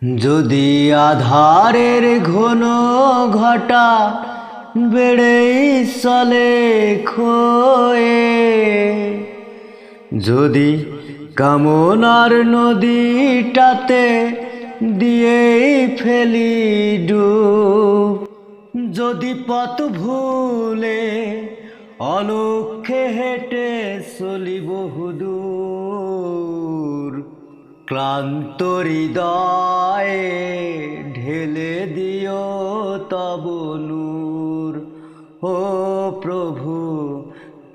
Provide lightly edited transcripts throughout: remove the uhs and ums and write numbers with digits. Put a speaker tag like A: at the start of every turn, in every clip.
A: যদি আধারের ঘন ঘটা বেড়েই চলে ক্ষয়ে, যদি কামনার নদীটাতে দিয়েই ফেলি ডুব, যদি পথ ভুলে অলক্ষ্যে হেঁটে চলি বহুদূর, ক্লান্ত হৃদয়ে ঢেলে দিও তব নূর। ও প্রভু,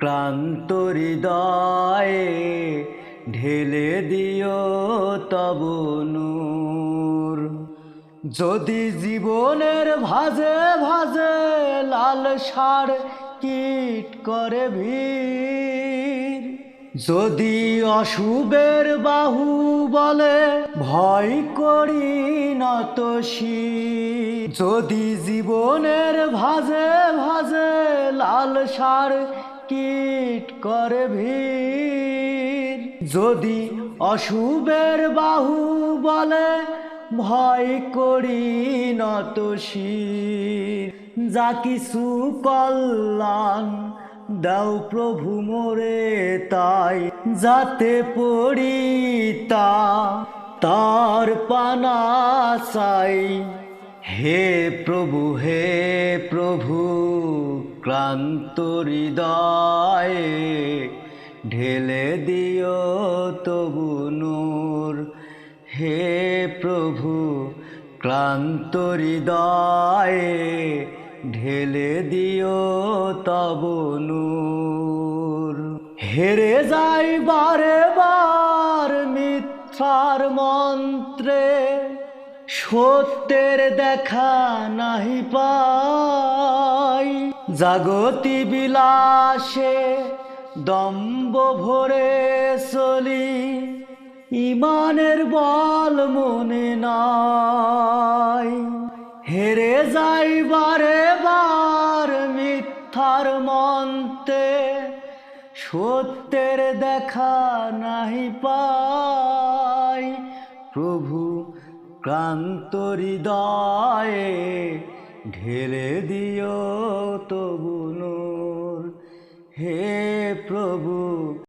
A: ক্লান্ত হৃদয়ে ঢেলে দিও তব নূর। যদি জীবনের ভাজে ভাজে লাল সার কীট করে ভিড়, যদি অশুভের বাহু বলে ভয় করি নত শির, যদি জীবনের ভাজে ভাজে লাল সার কীট করে ভিড়, যদি অশুভের বাহু বলে ভয় করি নত শির, যা কিছু কল্যাণ দাও প্রভু মোরে তাই, যাতে পড়ি তার পানা চাই। হে প্রভু, ক্লান্ত হৃদয়ে ঢেলে দিও তবু নূর। হে প্রভু, ক্লান্ত হৃদয়ে ঢেলে দিও তব নূর। হেরে যাই বারে বার মিথ্যার মন্ত্রে, সত্যের দেখা নাহি পাই, জাগতি বিলাসে দম্ভ ভরে চলি, ইমানের বল মনে নাই। হেরে যাই বারে বার মিথ্যার মন্ত্রে, সত্যের দেখা নাহি পাই। প্রভু, ক্লান্ত হৃদয়ে ঢেলে দিও তবু নূর। হে প্রভু।